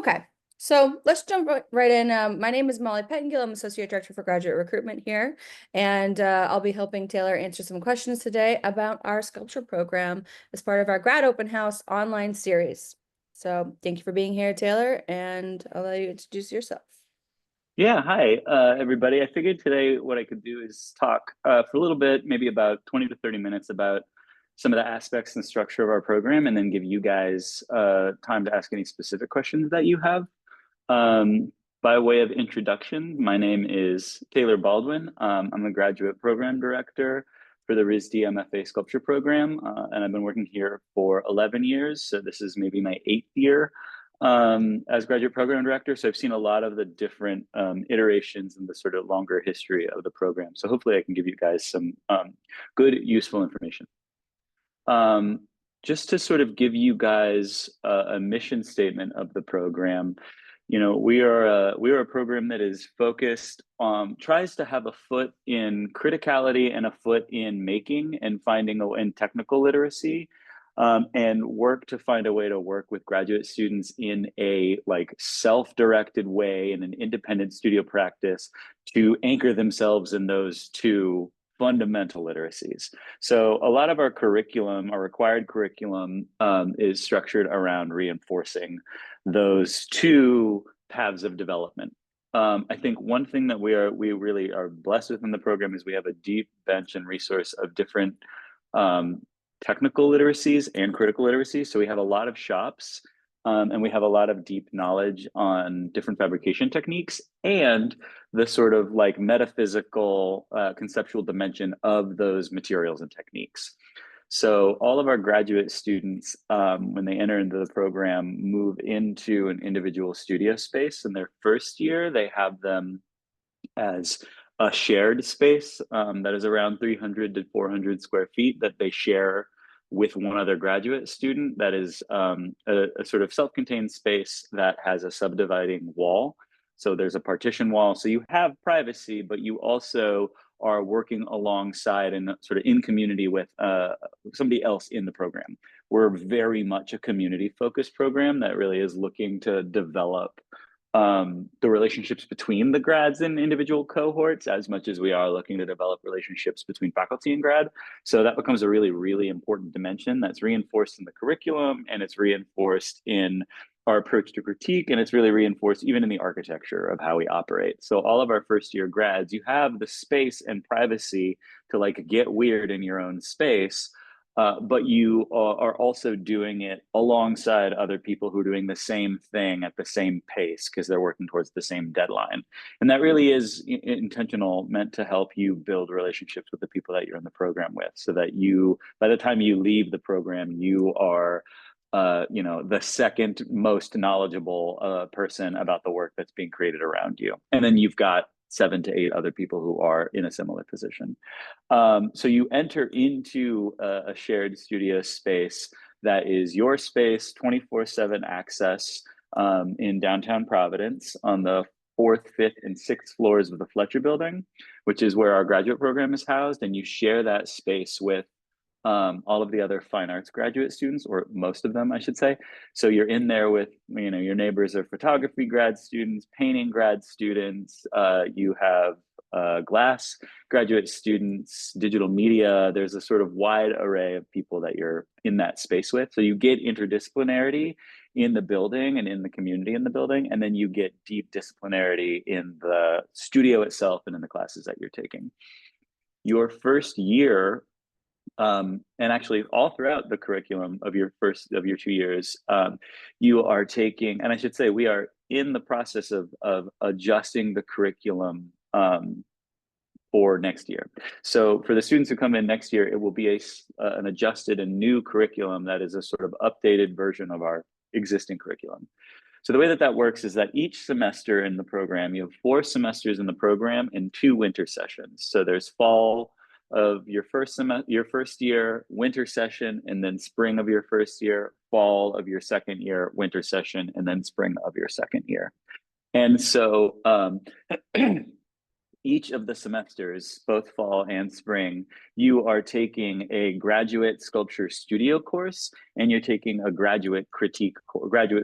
Okay, so let's jump right in. My name is Molly Pettingill. I'm Associate Director for Graduate Recruitment here, and I'll be helping Taylor answer some questions today about our sculpture program as part of our Grad Open House online series. So thank you for being here, Taylor, and I'll let you introduce yourself. Yeah, hi, everybody. I figured today what I could do is talk for a little bit, maybe about 20 to 30 minutes about some of the aspects and structure of our program, and then give you guys time to ask any specific questions that you have. By way of introduction, my name is Taylor Baldwin. I'm the Graduate Program Director for the RISD MFA Sculpture Program, and I've been working here for 11 years, so this is maybe my 8th year as graduate program director. So I've seen a lot of the different iterations and the sort of longer history of the program. So hopefully I can give you guys some good, useful information. Just to sort of give you guys a mission statement of the program, you know, we are a program that is focused tries to have a foot in criticality and a foot in making and finding and technical literacy, and work to find a way to work with graduate students in a like self-directed way in an independent studio practice to anchor themselves in those two fundamental literacies. So a lot of our curriculum, our required curriculum, is structured around reinforcing those two paths of development. I think one thing that we really are blessed with in the program is we have a deep bench and resource of different technical literacies and critical literacies. So we have a lot of shops, and we have a lot of deep knowledge on different fabrication techniques and the sort of like metaphysical, conceptual dimension of those materials and techniques. So all of our graduate students, when they enter into the program, move into an individual studio space. In their first year, they have them as a shared space that is around 300 to 400 square feet that they share with one other graduate student. That is a sort of self-contained space that has a subdividing wall. So there's a partition wall. So you have privacy, but you also are working alongside and sort of in community with somebody else in the program. We're very much a community-focused program that really is looking to develop the relationships between the grads and individual cohorts as much as we are looking to develop relationships between faculty and grad. So that becomes a really, really important dimension that's reinforced in the curriculum, and it's reinforced in our approach to critique, and it's really reinforced even in the architecture of how we operate. So all of our first year grads, you have the space and privacy to like get weird in your own space, but you are also doing it alongside other people who are doing the same thing at the same pace because they're working towards the same deadline. And that really is intentional, meant to help you build relationships with the people that you're in the program with, so that you, by the time you leave the program, you are you know, the second most knowledgeable person about the work that's being created around you. And then you've got 7 to 8 other people who are in a similar position. So you enter into a shared studio space that is your space, 24/7 access, in downtown Providence on the 4th, 5th, and 6th floors of the Fletcher Building, which is where our graduate program is housed. And you share that space with all of the other fine arts graduate students, or most of them, I should say. So you're in there with, you know, your neighbors are photography grad students, painting grad students. You have glass graduate students, digital media. There's a sort of wide array of people that you're in that space with. So you get interdisciplinarity in the building and in the community in the building, and then you get deep disciplinarity in the studio itself and in the classes that you're taking. Your first year, and actually all throughout the curriculum of your 2 years, you are taking, and I should say we are in the process of adjusting the curriculum for next year. So for the students who come in next year, it will be an adjusted and new curriculum that is a sort of updated version of our existing curriculum. So the way that works is that each semester in the program, you have 4 semesters in the program and 2 winter sessions. So there's fall of your first year, winter session, and then spring of your first year, fall of your second year, winter session, and then spring of your second year. And so each of the semesters, both fall and spring, you are taking a graduate sculpture studio course and you're taking a graduate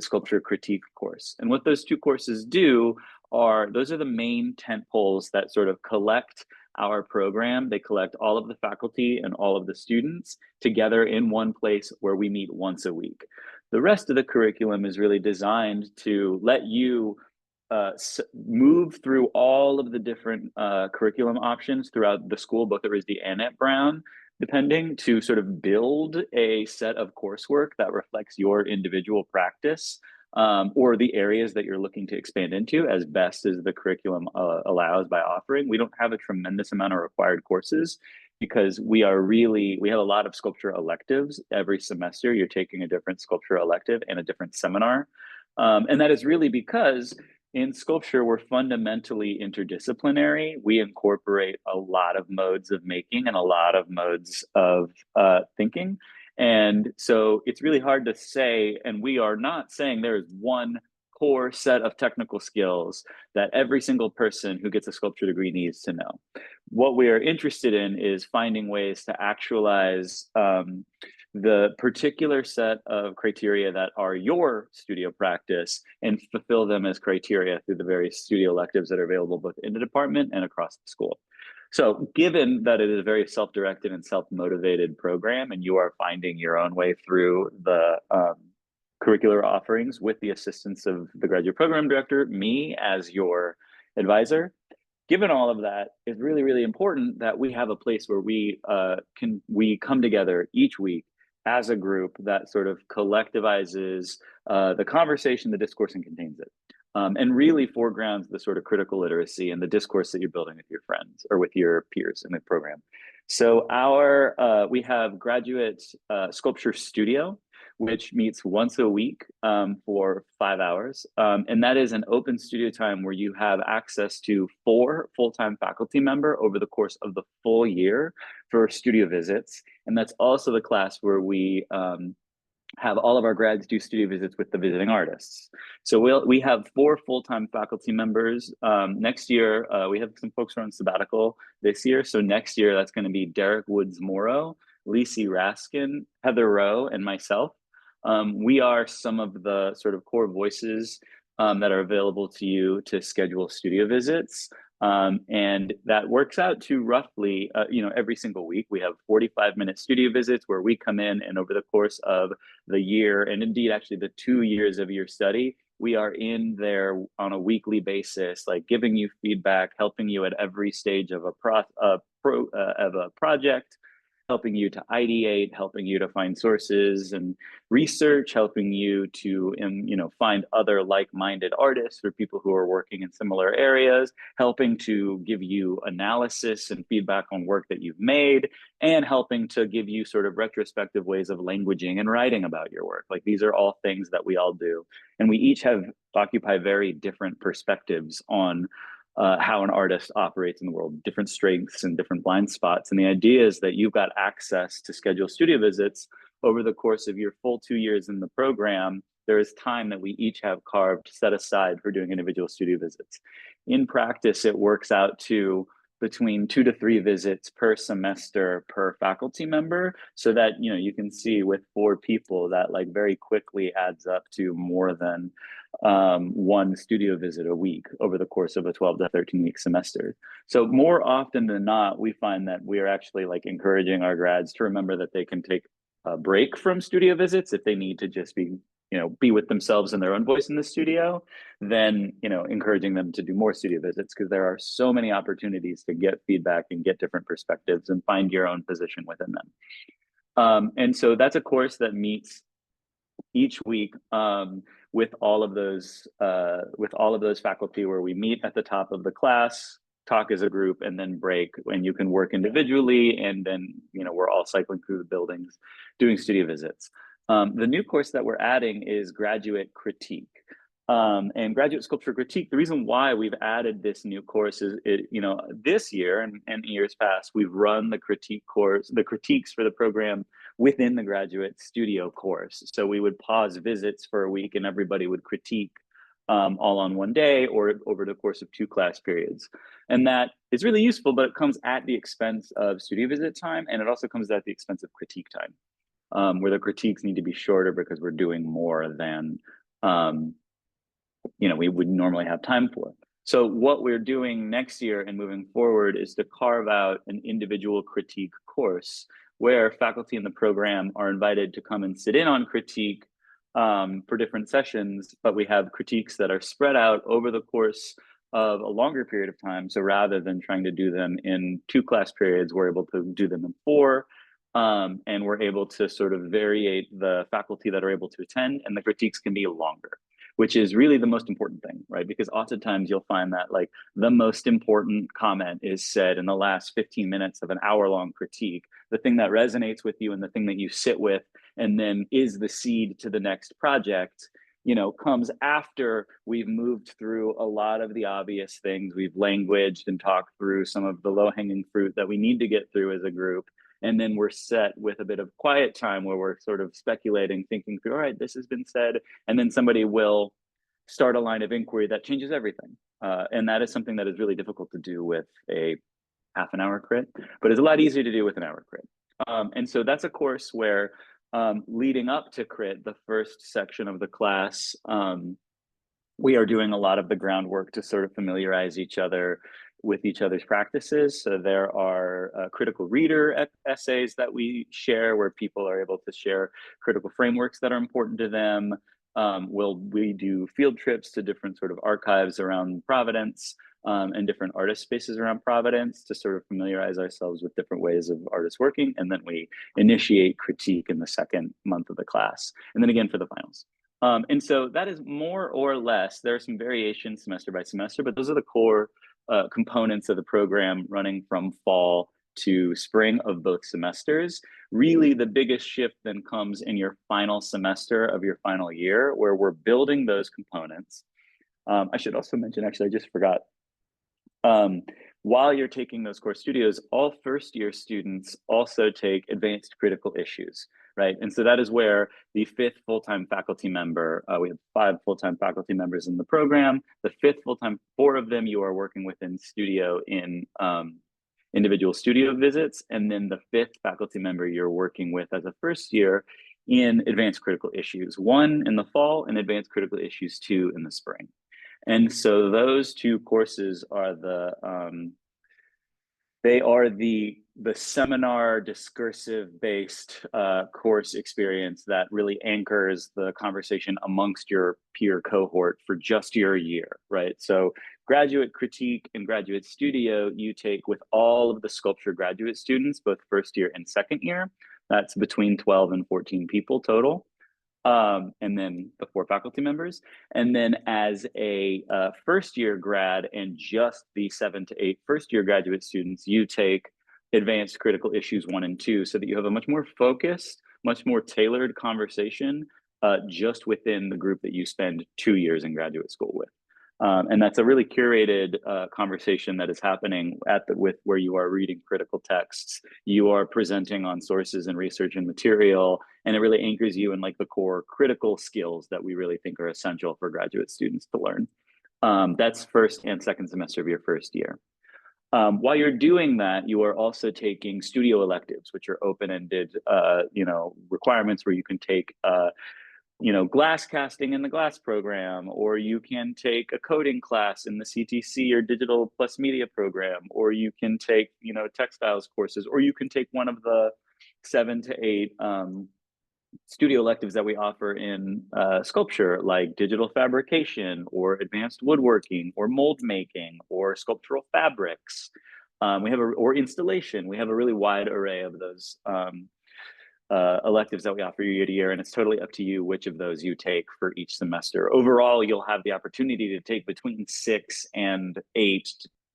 sculpture critique course. And what those two courses do are, those are the main tent poles that sort of collect our program. They collect all of the faculty and all of the students together in one place where we meet once a week. The rest of the curriculum is really designed to let you move through all of the different curriculum options throughout the school, both at RISD and at Brown, depending, to sort of build a set of coursework that reflects your individual practice or the areas that you're looking to expand into as best as the curriculum allows by offering. We don't have a tremendous amount of required courses because we have a lot of sculpture electives. Every semester, you're taking a different sculpture elective and a different seminar. And that is really because in sculpture, we're fundamentally interdisciplinary. We incorporate a lot of modes of making and a lot of modes of thinking. And so it's really hard to say, and we are not saying there is one core set of technical skills that every single person who gets a sculpture degree needs to know. What we are interested in is finding ways to actualize the particular set of criteria that are your studio practice and fulfill them as criteria through the various studio electives that are available both in the department and across the school. So given that it is a very self-directed and self-motivated program and you are finding your own way through the curricular offerings with the assistance of the graduate program director, me as your advisor, given all of that, it's really, really important that we have a place where we come together each week as a group that sort of collectivizes the conversation, the discourse, and contains it. And really foregrounds the sort of critical literacy and the discourse that you're building with your friends or with your peers in the program. So we have graduate sculpture studio, which meets once a week for 5 hours. And that is an open studio time where you have access to 4 full-time faculty member over the course of the full year for studio visits. And that's also the class where we have all of our grads do studio visits with the visiting artists. So we have 4 full-time faculty members. Next year, we have some folks who are on sabbatical this year. So next year, that's going to be Derek Woods-Morrow, Lisi Raskin, Heather Rowe, and myself. We are some of the sort of core voices that are available to you to schedule studio visits. And that works out to roughly, every single week, we have 45-minute studio visits where we come in and over the course of the year, and indeed actually the 2 years of your study, we are in there on a weekly basis, like giving you feedback, helping you at every stage of a project, helping you to ideate, helping you to find sources and research, helping you to find other like-minded artists or people who are working in similar areas, helping to give you analysis and feedback on work that you've made, and helping to give you sort of retrospective ways of languaging and writing about your work. Like these are all things that we all do. And we each occupy very different perspectives on how an artist operates in the world, different strengths and different blind spots. And the idea is that you've got access to schedule studio visits over the course of your full 2 years in the program. There is time that we each have carved, set aside for doing individual studio visits. In practice, it works out to between 2 to 3 visits per semester per faculty member, so that you can see with 4 people that like very quickly adds up to more than 1 studio visit a week over the course of a 12 to 13 week semester. So more often than not, we find that we are actually like encouraging our grads to remember that they can take a break from studio visits if they need to just be with themselves and their own voice in the studio, then encouraging them to do more studio visits, because there are so many opportunities to get feedback and get different perspectives and find your own position within them. And so that's a course that meets each week with all of those faculty, where we meet at the top of the class, talk as a group, and then break, and you can work individually, and then we're all cycling through the buildings doing studio visits. The new course that we're adding is graduate critique. And graduate sculpture critique, the reason why we've added this new course is this year and years past, we've run the critiques for the program within the graduate studio course. So we would pause visits for a week and everybody would critique all on one day or over the course of 2 class periods. And that is really useful, but it comes at the expense of studio visit time, and it also comes at the expense of critique time, where the critiques need to be shorter because we're doing more than um, we would normally have time for. So what we're doing next year and moving forward is to carve out an individual critique course where faculty in the program are invited to come and sit in on critique for different sessions, but we have critiques that are spread out over the course of a longer period of time. So rather than trying to do them in 2 class periods, we're able to do them in 4. And we're able to sort of variate the faculty that are able to attend, and the critiques can be longer, which is really the most important thing, right? Because oftentimes you'll find that like the most important comment is said in the last 15 minutes of an hour-long critique, the thing that resonates with you and the thing that you sit with and then is the seed to the next project, comes after we've moved through a lot of the obvious things. We've languaged and talked through some of the low-hanging fruit that we need to get through as a group. And then we're set with a bit of quiet time where we're sort of speculating, thinking through, all right, this has been said. And then somebody will start a line of inquiry that changes everything. And that is something that is really difficult to do with a half an hour crit, but it's a lot easier to do with an hour crit. And so that's a course where leading up to crit, the first section of the class, we are doing a lot of the groundwork to sort of familiarize each other with each other's practices. So there are critical reader essays that we share where people are able to share critical frameworks that are important to them. We do field trips to different sort of archives around Providence and different artist spaces around Providence to sort of familiarize ourselves with different ways of artists working. And then we initiate critique in the second month of the class. And then again for the finals. And so that is more or less, there are some variations semester by semester, but those are the core components of the program running from fall to spring of both semesters. Really, the biggest shift then comes in your final semester of your final year, where we're building those components. I should also mention, actually, I just forgot. While you're taking those core studios, all first year students also take advanced critical issues, right? And so that is where the 5th full-time faculty member, we have 5 full-time faculty members in the program. The 5th full-time, 4 of them you are working within studio in individual studio visits. And then the 5th faculty member you're working with as a first year in advanced critical issues, 1 in the fall and advanced critical issues 2 in the spring. And so those 2 courses are the seminar discursive based course experience that really anchors the conversation amongst your peer cohort for just your year, right? So graduate critique and graduate studio you take with all of the sculpture graduate students, both first year and second year. That's between 12 and 14 people total. And then the 4 faculty members. And then as a first year grad and just the 7 to 8 first year graduate students, you take advanced critical issues 1 and 2 so that you have a much more focused, much more tailored conversation just within the group that you spend 2 years in graduate school with. And that's a really curated conversation that is happening with where you are reading critical texts, you are presenting on sources and research and material, and it really anchors you in like the core critical skills that we really think are essential for graduate students to learn. That's first and second semester of your first year. While you're doing that, you are also taking studio electives, which are open-ended, requirements where you can take glass casting in the glass program, or you can take a coding class in the CTC or digital plus media program, or you can take, textiles courses, or you can take one of the 7 to 8 studio electives that we offer in sculpture, like digital fabrication or advanced woodworking or mold making or sculptural fabrics. Or installation. We have a really wide array of those electives that we offer year to year, and it's totally up to you which of those you take for each semester. Overall, you'll have the opportunity to take between 6 and 8,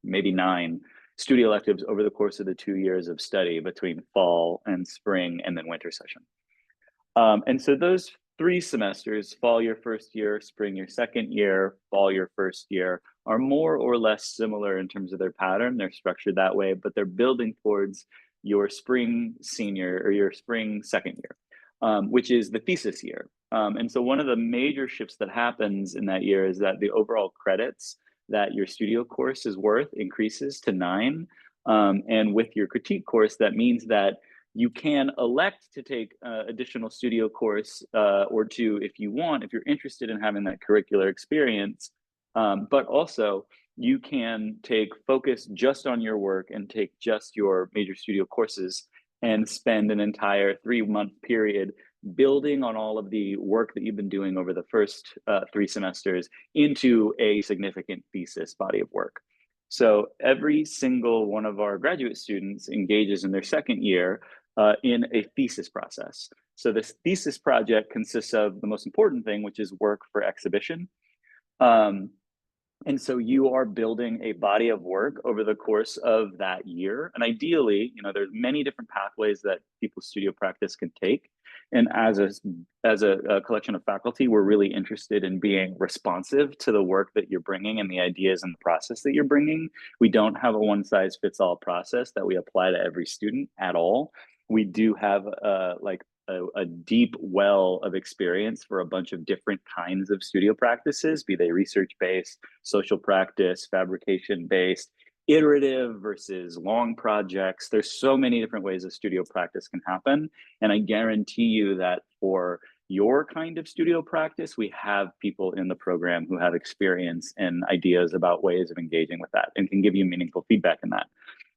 maybe 9 studio electives over the course of the 2 years of study between fall and spring and then winter session. And so those 3 semesters, fall your first year, spring your second year, fall your first year, are more or less similar in terms of their pattern. They're structured that way, but they're building towards your spring senior or your spring second year. which is the thesis year. And so one of the major shifts that happens in that year is that the overall credits that your studio course is worth increases to 9. And with your critique course, that means that you can elect to take additional studio course or two if you want, if you're interested in having that curricular experience. But also, you can take focus just on your work and take just your major studio courses and spend an entire 3-month period building on all of the work that you've been doing over the first 3 semesters into a significant thesis body of work. So every single one of our graduate students engages in their second year in a thesis process. So this thesis project consists of the most important thing, which is work for exhibition. And so you are building a body of work over the course of that year. And ideally, there's many different pathways that people's studio practice can take. And as a collection of faculty, we're really interested in being responsive to the work that you're bringing and the ideas and the process that you're bringing. We don't have a one-size-fits-all process that we apply to every student at all. We do have a deep well of experience for a bunch of different kinds of studio practices, be they research-based, social practice, fabrication-based, iterative versus long projects. There's so many different ways a studio practice can happen. And I guarantee you that for your kind of studio practice, we have people in the program who have experience and ideas about ways of engaging with that and can give you meaningful feedback in that.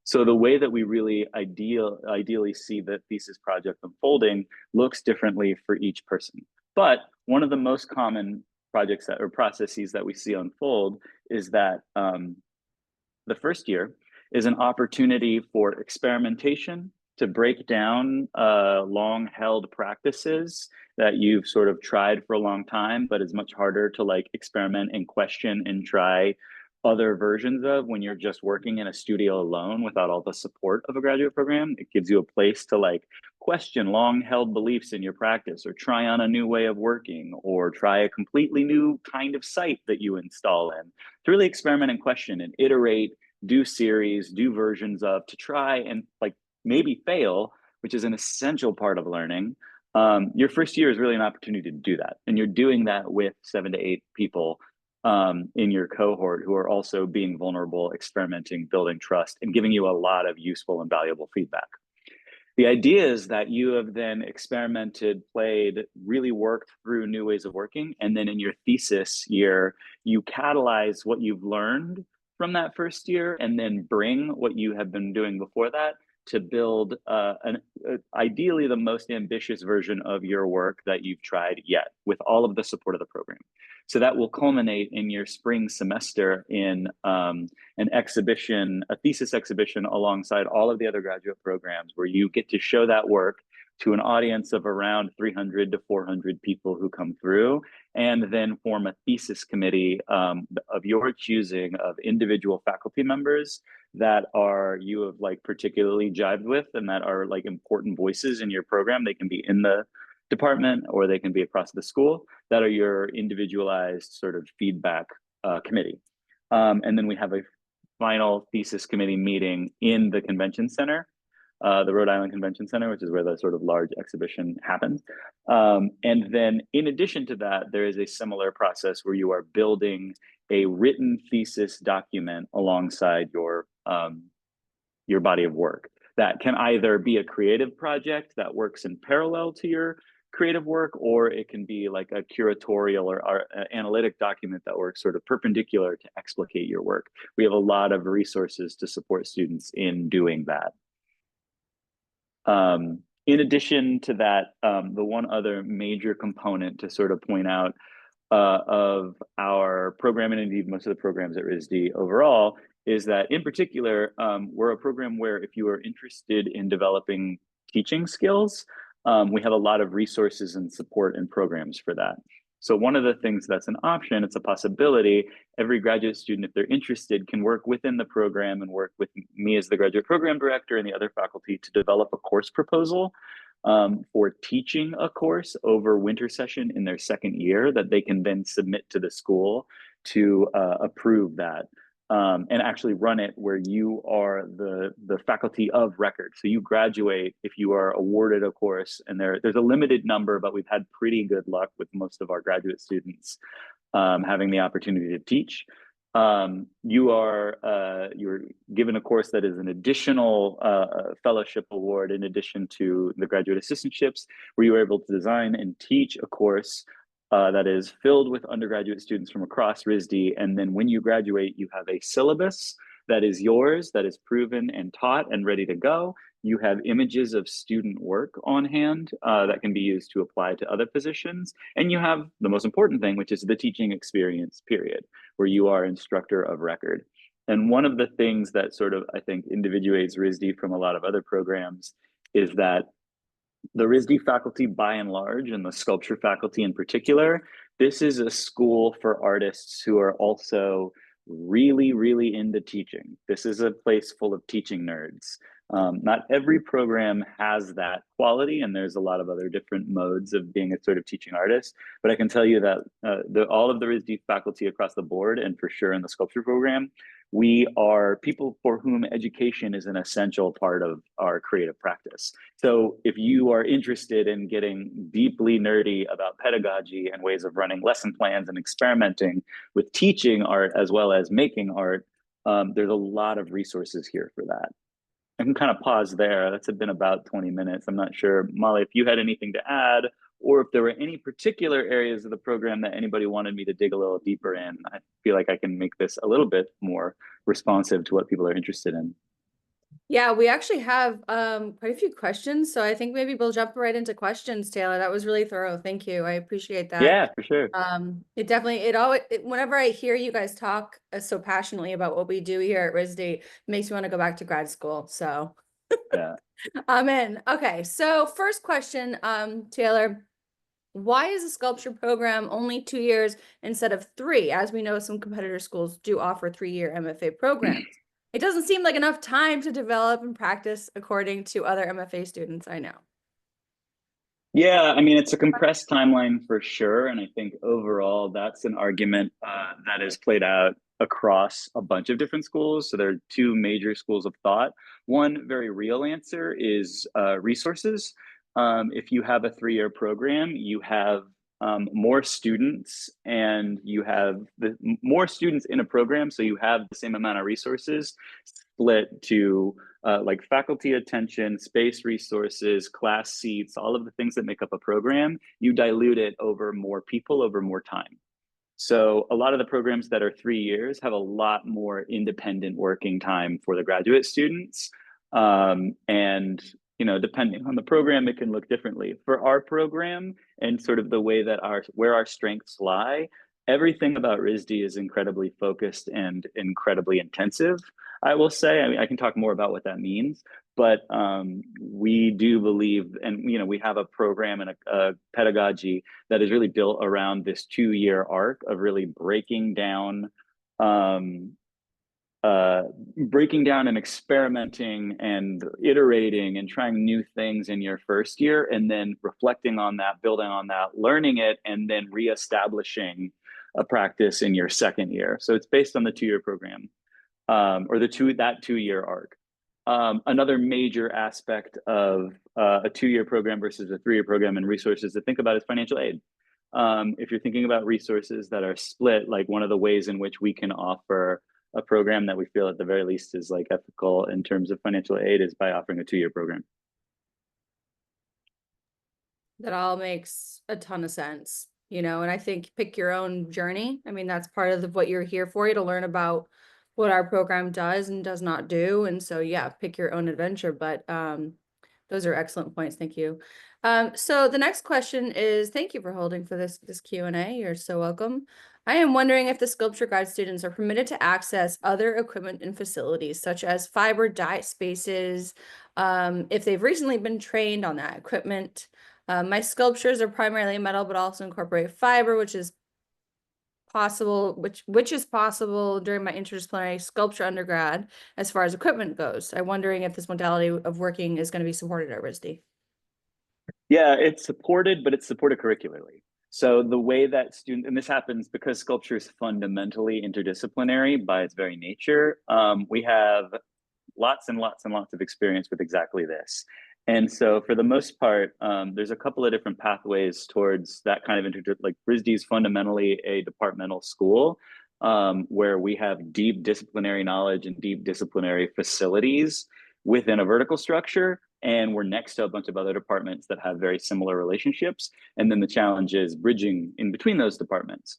So the way that we really ideally see the thesis project unfolding looks differently for each person. But one of the most common projects or processes that we see unfold is that the first year is an opportunity for experimentation to break down long-held practices that you've sort of tried for a long time, but is much harder to experiment and question and try other versions of when you're just working in a studio alone without all the support of a graduate program. It gives you a place to question long-held beliefs in your practice, or try on a new way of working, or try a completely new kind of site that you install in, to really experiment and question and iterate, do series, do versions of, to try and maybe fail, which is an essential part of learning. Your first year is really an opportunity to do that. And you're doing that with 7 to 8 people in your cohort who are also being vulnerable, experimenting, building trust, and giving you a lot of useful and valuable feedback. The idea is that you have then experimented, played, really worked through new ways of working. And then in your thesis year, you catalyze what you've learned from that first year and then bring what you have been doing before that to build ideally the most ambitious version of your work that you've tried yet, with all of the support of the program. So that will culminate in your spring semester in an exhibition, a thesis exhibition alongside all of the other graduate programs, where you get to show that work to an audience of around 300 to 400 people who come through, and then form a thesis committee of your choosing, of individual faculty members that you have particularly jived with and that are important voices in your program. They can be in the department or they can be across the school, that are your individualized sort of feedback committee. And then we have a final thesis committee meeting in the convention center, the Rhode Island Convention Center, which is where the sort of large exhibition happens. And then in addition to that, there is a similar process where you are building a written thesis document alongside your body of work. That can either be a creative project that works in parallel to your creative work, or it can be a curatorial or analytic document that works sort of perpendicular to explicate your work. We have a lot of resources to support students in doing that. In addition to that, the one other major component to sort of point out of our program, and indeed most of the programs at RISD overall, is that in particular, we're a program where if you are interested in developing teaching skills, we have a lot of resources and support and programs for that. So one of the things that's an option, it's a possibility, every graduate student, if they're interested, can work within the program and work with me as the graduate program director and the other faculty to develop a course proposal for teaching a course over winter session in their second year that they can then submit to the school to approve that. and actually run it where you are the faculty of record. So you graduate if you are awarded a course, and there's a limited number, but we've had pretty good luck with most of our graduate students having the opportunity to teach. You're given a course that is an additional fellowship award in addition to the graduate assistantships, where you are able to design and teach a course that is filled with undergraduate students from across RISD. And then when you graduate, you have a syllabus that is yours, that is proven and taught and ready to go. You have images of student work on hand that can be used to apply to other positions. And you have the most important thing, which is the teaching experience period, where you are instructor of record. And one of the things that sort of, I think, individuates RISD from a lot of other programs is that the RISD faculty, by and large, and the sculpture faculty in particular, this is a school for artists who are also really, really into teaching. This is a place full of teaching nerds. Not every program has that quality, and there's a lot of other different modes of being a sort of teaching artist. But I can tell you that all of the RISD faculty across the board, and for sure in the sculpture program, we are people for whom education is an essential part of our creative practice. So if you are interested in getting deeply nerdy about pedagogy and ways of running lesson plans and experimenting with teaching art as well as making art, there's a lot of resources here for that. I can kind of pause there. That's been about 20 minutes. I'm not sure, Molly, if you had anything to add, or if there were any particular areas of the program that anybody wanted me to dig a little deeper in. I feel like I can make this a little bit more responsive to what people are interested in. Yeah, we actually have quite a few questions, so I think maybe we'll jump right into questions, Taylor. That was really thorough. Thank you. I appreciate that. Yeah, for sure. It definitely, whenever I hear you guys talk so passionately about what we do here at RISD, it makes me want to go back to grad school. So Yeah. I'm in. Okay, so first question, Taylor, why is the sculpture program only 2 years instead of 3? As we know, some competitor schools do offer 3-year MFA programs. It doesn't seem like enough time to develop and practice according to other MFA students I know. Yeah, I mean, it's a compressed timeline for sure. And I think overall, that's an argument that is played out across a bunch of different schools. So there are two major schools of thought. One very real answer is resources. If you have a 3-year program, you have more students, and you have more students in a program. So you have the same amount of resources split to like faculty attention, space resources, class seats, all of the things that make up a program. You dilute it over more people over more time. So a lot of the programs that are 3 years have a lot more independent working time for the graduate students. And depending on the program, it can look differently. For our program and sort of the way that where our strengths lie, everything about RISD is incredibly focused and incredibly intensive. I will say, I mean, I can talk more about what that means, but we do believe, and we have a program and a pedagogy that is really built around this 2-year arc of really breaking down and experimenting and iterating and trying new things in your first year, and then reflecting on that, building on that, learning it, and then reestablishing a practice in your second year. So it's based on the 2-year program, or that 2-year arc. Another major aspect of a 2-year program versus a 3-year program and resources to think about is financial aid. If you're thinking about resources that are split, like one of the ways in which we can offer a program that we feel at the very least is like ethical in terms of financial aid is by offering a 2-year program. That all makes a ton of sense, and I think pick your own journey. I mean, that's part of what you're here for, you to learn about what our program does and does not do. And so, yeah, pick your own adventure. But those are excellent points. Thank you. So the next question is, thank you for holding for this Q&A. You're so welcome. I am wondering if the sculpture grad students are permitted to access other equipment and facilities, such as fiber dye spaces, if they've recently been trained on that equipment. My sculptures are primarily metal, but also incorporate fiber, which is possible during my interdisciplinary sculpture undergrad as far as equipment goes. I'm wondering if this modality of working is going to be supported at RISD. Yeah, it's supported, but it's supported curricularly. So the way that and this happens because sculpture is fundamentally interdisciplinary by its very nature, we have lots and lots and lots of experience with exactly this. And so for the most part, there's a couple of different pathways towards that kind of like RISD is fundamentally a departmental school where we have deep disciplinary knowledge and deep disciplinary facilities within a vertical structure. And we're next to a bunch of other departments that have very similar relationships. And then the challenge is bridging in between those departments.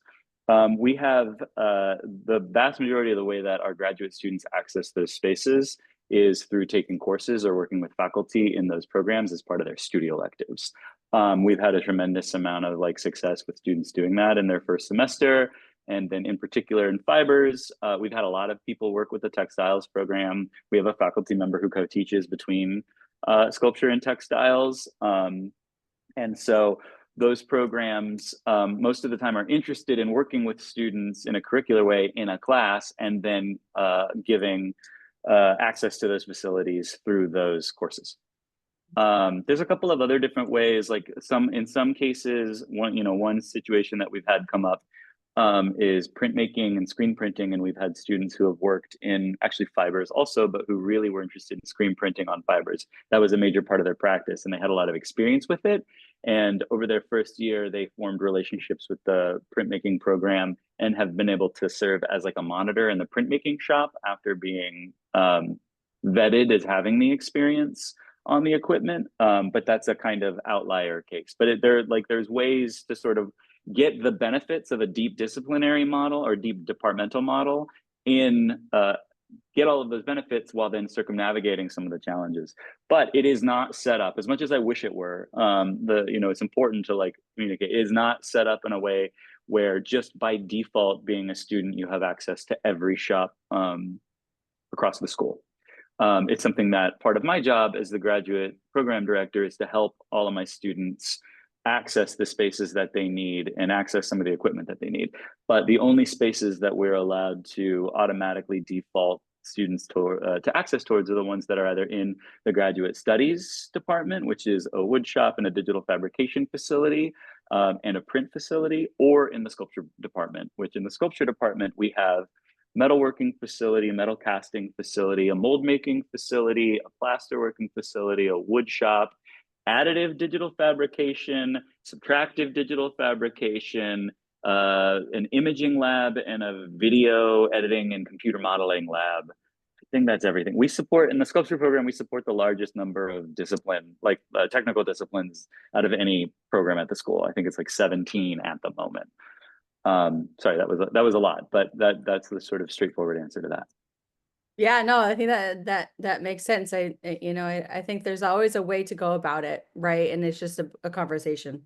We have the vast majority of the way that our graduate students access those spaces is through taking courses or working with faculty in those programs as part of their studio electives. We've had a tremendous amount of like success with students doing that in their first semester. And then in particular in fibers, we've had a lot of people work with the textiles program. We have a faculty member who co-teaches between sculpture and textiles. And so those programs most of the time are interested in working with students in a curricular way in a class and then giving access to those facilities through those courses. There's a couple of other different ways, like in some cases, one situation that we've had come up is printmaking and screen printing. And we've had students who have worked in actually fibers also, but who really were interested in screen printing on fibers. That was a major part of their practice and they had a lot of experience with it. And over their first year, they formed relationships with the printmaking program and have been able to serve as like a monitor in the printmaking shop after being vetted as having the experience on the equipment. But that's a kind of outlier case. But there's ways to sort of get the benefits of a deep disciplinary model or deep departmental model get all of those benefits while then circumnavigating some of the challenges. But it is not set up, as much as I wish it were, it's important to like communicate, it is not set up in a way where just by default being a student, you have access to every shop across the school. It's something that part of my job as the graduate program director is to help all of my students access the spaces that they need and access some of the equipment that they need. But the only spaces that we're allowed to automatically default students to access towards are the ones that are either in the graduate studies department, which is a wood shop and a digital fabrication facility and a print facility, or in the sculpture department, which in the sculpture department, we have metalworking facility, metal casting facility, a mold making facility, a plasterworking facility, a wood shop, additive digital fabrication, subtractive digital fabrication, an imaging lab, and a video editing and computer modeling lab. I think that's everything. We support, in the sculpture program, we support the largest number of technical disciplines out of any program at the school. I think it's like 17 at the moment. Sorry, that was a lot, but that's the sort of straightforward answer to that. Yeah, no, I think that makes sense. I think there's always a way to go about it, right? And it's just a conversation.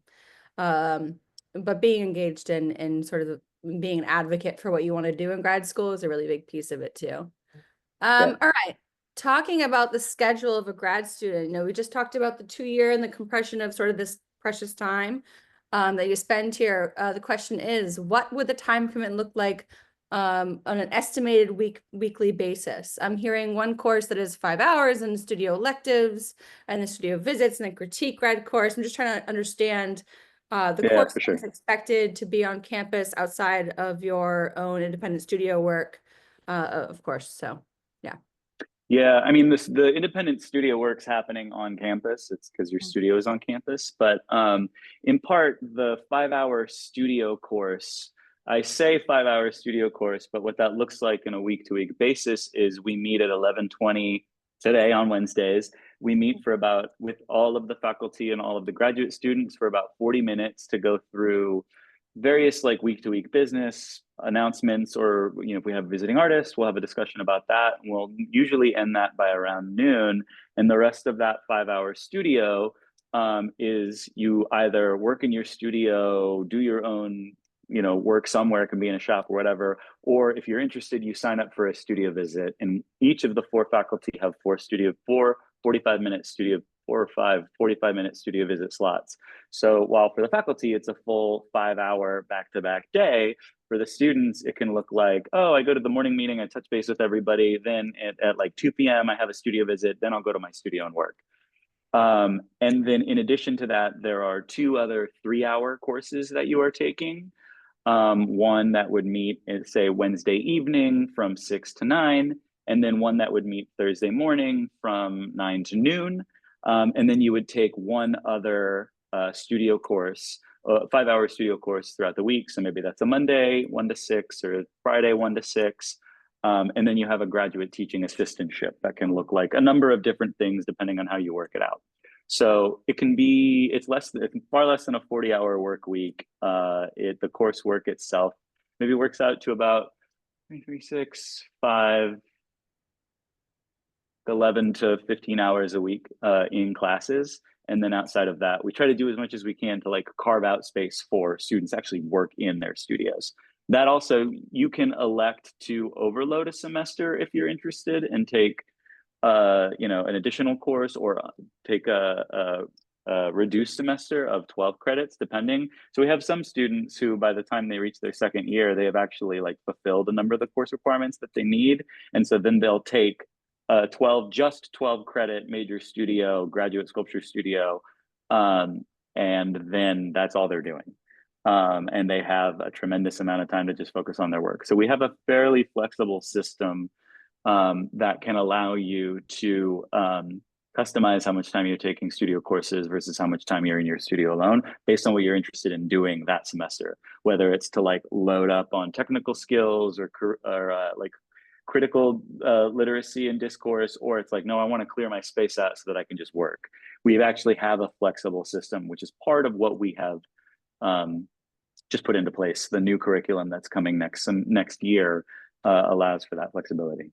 But being engaged in sort of being an advocate for what you want to do in grad school is a really big piece of it too. Yeah. All right. Talking about the schedule of a grad student, we just talked about the 2 year and the compression of sort of this precious time that you spend here. The question is, what would the time commitment look like on an estimated weekly basis? I'm hearing one course that is 5 hours and studio electives and the studio visits and a critique grad course. I'm just trying to understand the course for sure. that's expected to be on campus outside of your own independent studio work, of course. So, yeah. Yeah, I mean, the independent studio work's happening on campus. It's because your studio is on campus. But in part, the 5-hour studio course, I say 5-hour studio course, but what that looks like in a week-to-week basis is we meet at 11:20 today on Wednesdays. We meet with all of the faculty and all of the graduate students for about 40 minutes to go through various like week-to-week business announcements, or if we have visiting artists, we'll have a discussion about that. We'll usually end that by around noon, and the rest of that 5-hour studio is you either work in your studio, do your own work somewhere, it can be in a shop or whatever, or if you're interested, you sign up for a studio visit. And each of the 4 faculty have 4 45-minute studio 4 or 5 45-minute studio visit slots. So while for the faculty, it's a full 5-hour back-to-back day, for the students, it can look like, oh, I go to the morning meeting, I touch base with everybody, then at like 2 p.m., I have a studio visit, then I'll go to my studio and work. And then in addition to that, there are 2 other 3-hour courses that you are taking. One that would meet, say, Wednesday evening from 6 to 9, and then one that would meet Thursday morning from 9 to noon. And then you would take one other studio course, 5-hour studio course throughout the week. So maybe that's a Monday, 1 to 6, or Friday, 1 to 6. And then you have a graduate teaching assistantship that can look like a number of different things depending on how you work it out. So it can be, it's far less than a 40-hour work week. The coursework itself maybe works out to about 3, 6, 5, 11 to 15 hours a week in classes. And then outside of that, we try to do as much as we can to like carve out space for students to actually work in their studios. That also, you can elect to overload a semester if you're interested and take an additional course, or take a reduced semester of 12 credits, depending. So we have some students who, by the time they reach their second year, they have actually like fulfilled a number of the course requirements that they need. And so then they'll take 12 credit major studio, graduate sculpture studio. And then that's all they're doing. And they have a tremendous amount of time to just focus on their work. So we have a fairly flexible system that can allow you to customize how much time you're taking studio courses versus how much time you're in your studio alone, based on what you're interested in doing that semester, whether it's to like load up on technical skills or like critical literacy and discourse, or it's like, no, I want to clear my space out so that I can just work. We actually have a flexible system, which is part of what we have just put into place. The new curriculum that's coming next year allows for that flexibility.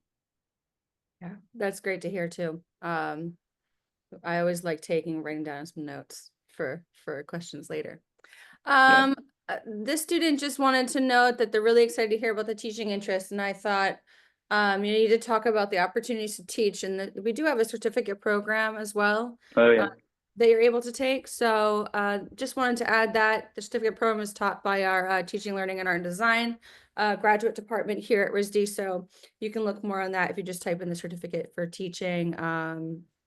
Yeah, that's great to hear too. I always like writing down some notes for questions later. Yeah. This student just wanted to note that they're really excited to hear about the teaching interest, and I thought you need to talk about the opportunities to teach, and that we do have a certificate program as well. Oh yeah. That you're able to take. So just wanted to add that the certificate program is taught by our Teaching, Learning, and Art and Design graduate department here at RISD. So you can look more on that if you just type in the certificate for teaching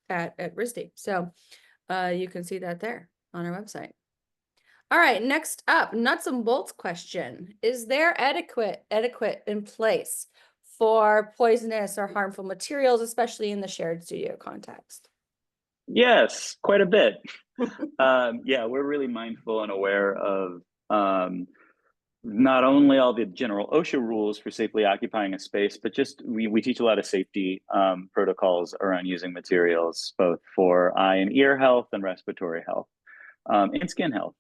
at RISD. So you can see that there on our website. All right, next up, nuts and bolts question. Is there etiquette in place for poisonous or harmful materials, especially in the shared studio context? Yes, quite a bit. Yeah, we're really mindful and aware of not only all the general OSHA rules for safely occupying a space, but just we teach a lot of safety protocols around using materials, both for eye and ear health and respiratory health and skin health.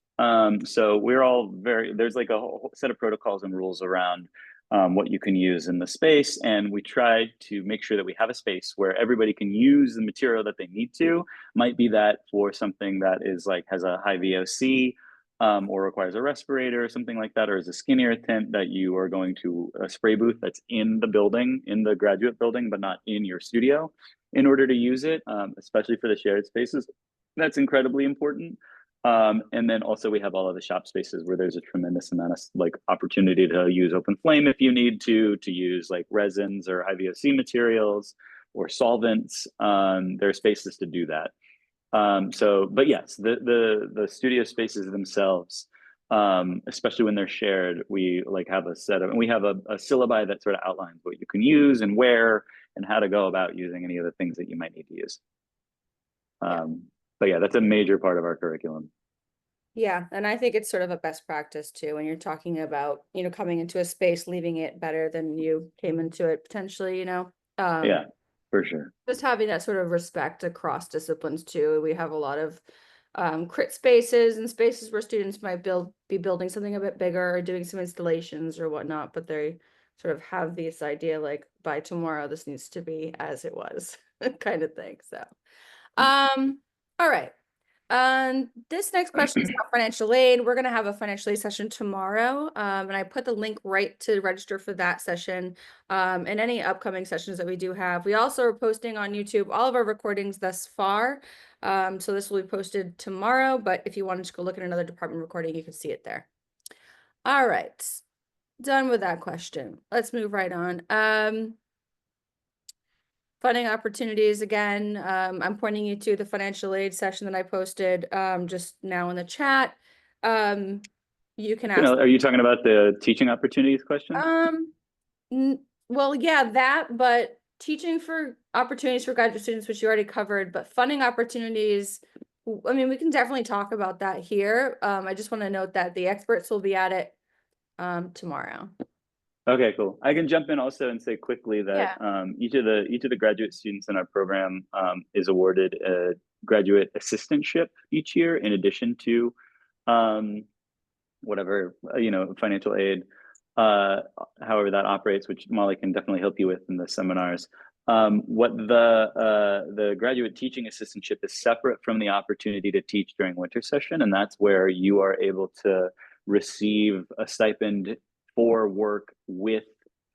So we're all there's like a whole set of protocols and rules around what you can use in the space. And we try to make sure that we have a space where everybody can use the material that they need to. Might be that for something that is like has a high VOC or requires a respirator or something like that, or is a skin irritant that you are going to a spray booth that's in the building, in the graduate building, but not in your studio in order to use it, especially for the shared spaces. That's incredibly important. And then also we have all of the shop spaces where there's a tremendous amount of like opportunity to use open flame if you need to use like resins or high VOC materials or solvents. There are spaces to do that. But yes, the studio spaces themselves, especially when they're shared, we like have a set of, and we have a syllabi that sort of outlines what you can use and where and how to go about using any of the things that you might need to use. But yeah, that's a major part of our curriculum. Yeah, and I think it's sort of a best practice too, when you're talking about, coming into a space, leaving it better than you came into it potentially, Yeah, for sure. just having that sort of respect across disciplines too. We have a lot of crit spaces and spaces where students might be building something a bit bigger or doing some installations or whatnot, but they sort of have this idea like by tomorrow this needs to be as it was kind of thing. So all right. This next question is about financial aid. We're going to have a financial aid session tomorrow. And I put the link right to register for that session, and any upcoming sessions that we do have. We also are posting on YouTube all of our recordings thus far. So this will be posted tomorrow, but if you wanted to go look at another department recording, you can see it there. All right. Done with that question. Let's move right on. Funding opportunities, again, I'm pointing you to the financial aid session that I posted just now in the chat. You can ask. Are you talking about the teaching opportunities question? Well, yeah, that, but teaching for opportunities for graduate students, which you already covered, but funding opportunities, I mean, we can definitely talk about that here. I just want to note that the experts will be at it tomorrow. Okay, cool. I can jump in also and say quickly that Yeah. each of the graduate students in our program is awarded a graduate assistantship each year, in addition to um, whatever financial aid, uh, however that operates, which Molly can definitely help you with in the seminars. What the graduate teaching assistantship is separate from the opportunity to teach during winter session, and that's where you are able to receive a stipend for work with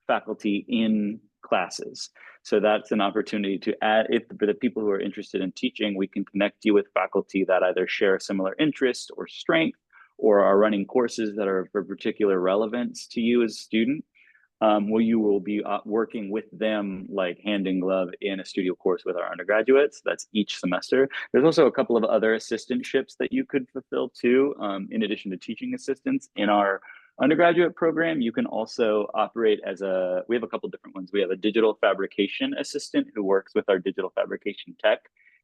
faculty in classes. So that's an opportunity to add, if for the people who are interested in teaching, we can connect you with faculty that either share a similar interest or strength, or are running courses that are of particular relevance to you as a student, where you will be working with them like hand in glove in a studio course with our undergraduates. That's each semester. There's also a couple of other assistantships that you could fulfill too, in addition to teaching assistants in our undergraduate program. You can also operate as we have a couple different ones. We have a digital fabrication assistant who works with our digital fabrication tech,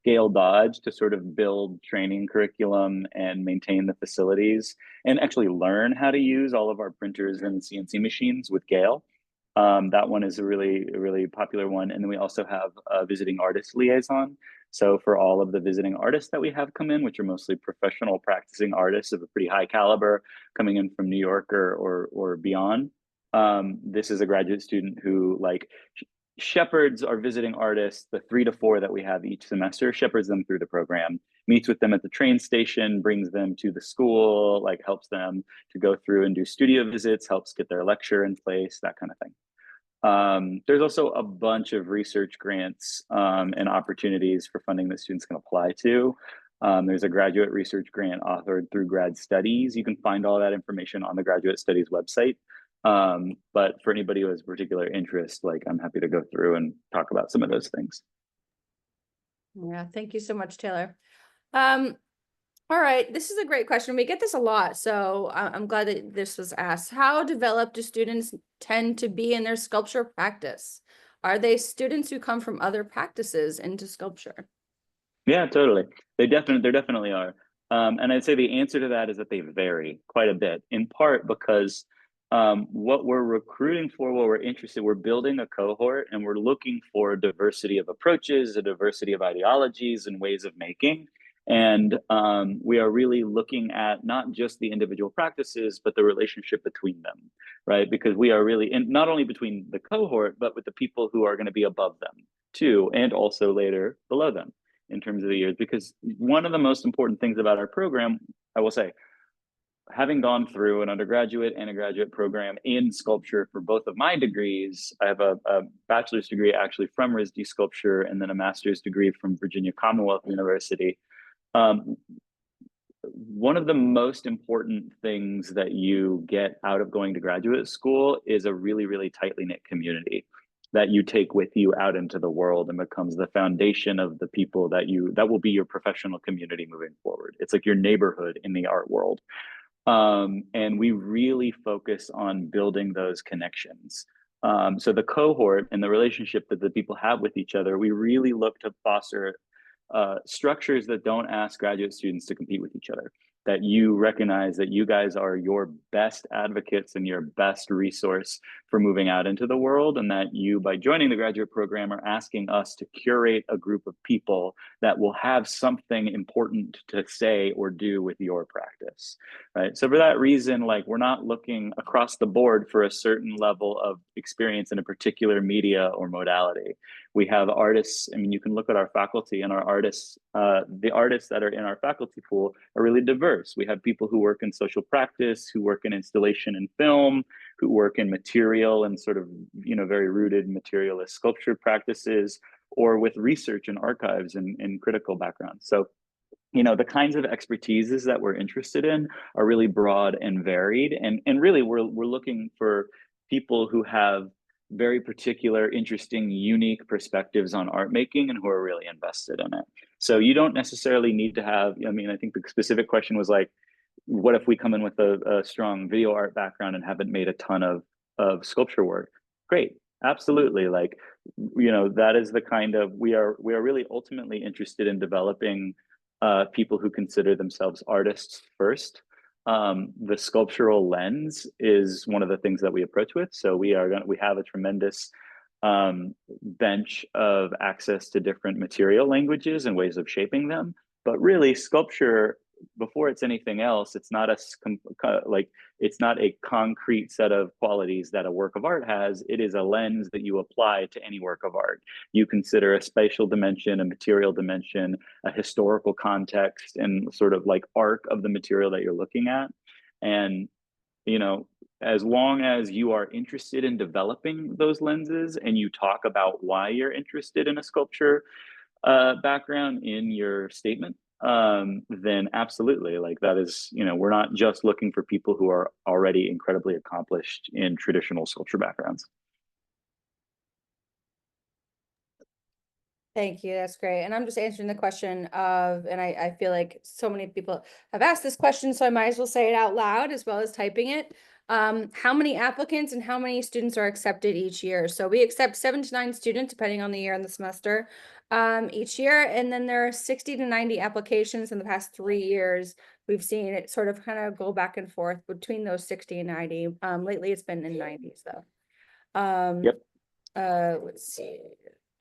Gail Dodge, to sort of build training curriculum and maintain the facilities and actually learn how to use all of our printers and CNC machines with Gail. That one is a really popular one. And then we also have a visiting artist liaison. So for all of the visiting artists that we have come in, which are mostly professional practicing artists of a pretty high caliber coming in from New York or beyond, this is a graduate student who shepherds our visiting artists, the 3 to 4 that we have each semester, shepherds them through the program, meets with them at the train station, brings them to the school, like helps them to go through and do studio visits, helps get their lecture in place, that kind of thing. There's also a bunch of research grants and opportunities for funding that students can apply to. There's a graduate research grant authored through Grad Studies. You can find all that information on the Graduate Studies website. But for anybody who has particular interest, like I'm happy to go through and talk about some of those things. Yeah, thank you so much, Taylor. All right, this is a great question. We get this a lot, so I'm glad that this was asked. How developed do students tend to be in their sculpture practice? Are they students who come from other practices into sculpture? Yeah, totally. There definitely are. And I'd say the answer to that is that they vary quite a bit, in part because what we're recruiting for, what we're interested, we're building a cohort and we're looking for a diversity of approaches, a diversity of ideologies and ways of making. And we are really looking at not just the individual practices, but the relationship between them, right? Because we are really in not only between the cohort, but with the people who are going to be above them too, and also later below them in terms of the years. Because one of the most important things about our program, I will say, having gone through an undergraduate and a graduate program in sculpture for both of my degrees, I have a bachelor's degree actually from RISD sculpture and then a master's degree from Virginia Commonwealth University. One of the most important things that you get out of going to graduate school is a really tightly knit community that you take with you out into the world and becomes the foundation of the people that will be your professional community moving forward. It's like your neighborhood in the art world. And we really focus on building those connections. So the cohort and the relationship that the people have with each other, we really look to foster structures that don't ask graduate students to compete with each other, that you recognize that you guys are your best advocates and your best resource for moving out into the world, and that you, by joining the graduate program, are asking us to curate a group of people that will have something important to say or do with your practice, right? So for that reason, like, we're not looking across the board for a certain level of experience in a particular media or modality. We have artists. I mean, you can look at our faculty and our artists. The artists that are in our faculty pool are really diverse. We have people who work in social practice, who work in installation and film, who work in material and sort of, very rooted materialist sculpture practices, or with research and archives and critical backgrounds. So, the kinds of expertises that we're interested in are really broad and varied. And really, we're looking for people who have very particular, interesting, unique perspectives on art making and who are really invested in it. So you don't necessarily need to have, I mean, I think the specific question was like, what if we come in with a strong video art background and haven't made a ton of sculpture work? Great, absolutely. Like, you know, that is the kind of, we are really ultimately interested in developing people who consider themselves artists first. The sculptural lens is one of the things that we approach with. So we have a tremendous bench of access to different material languages and ways of shaping them. But really, sculpture, before it's anything else, it's not like it's not a concrete set of qualities that a work of art has. It is a lens that you apply to any work of art. You consider a spatial dimension, a material dimension, a historical context, and sort of like arc of the material that you're looking at. And you know, as long as you are interested in developing those lenses and you talk about why you're interested in a sculpture background in your statement, then absolutely, like that is, you know, we're not just looking for people who are already incredibly accomplished in traditional sculpture backgrounds. Thank you. That's great. And I'm just answering the question of, and I feel like so many people have asked this question, so I might as well say it out loud as well as typing it. How many applicants and how many students are accepted each year? So we accept 7 to 9 students, depending on the year and the semester, each year. And then there are 60 to 90 applications in the past 3 years. We've seen it sort of kind of go back and forth between those 60 and 90. Lately it's been in 90s though. Yep. Let's see.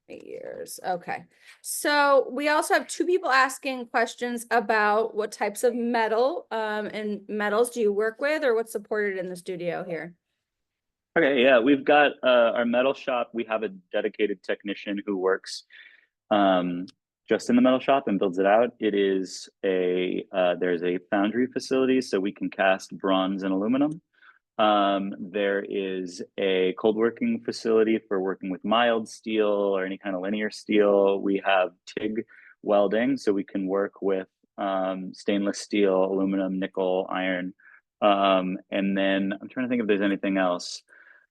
Years. Okay. So we also have 2 people asking questions about what types of metal and metals do you work with, or what's supported in the studio here? Okay, yeah, we've got our metal shop. We have a dedicated technician who works um, just in the metal shop and builds it out. It is there's a foundry facility, so we can cast bronze and aluminum. There is a cold working facility for working with mild steel or any kind of linear steel. We have TIG welding, so we can work with stainless steel, aluminum, nickel, iron. And then I'm trying to think if there's anything else.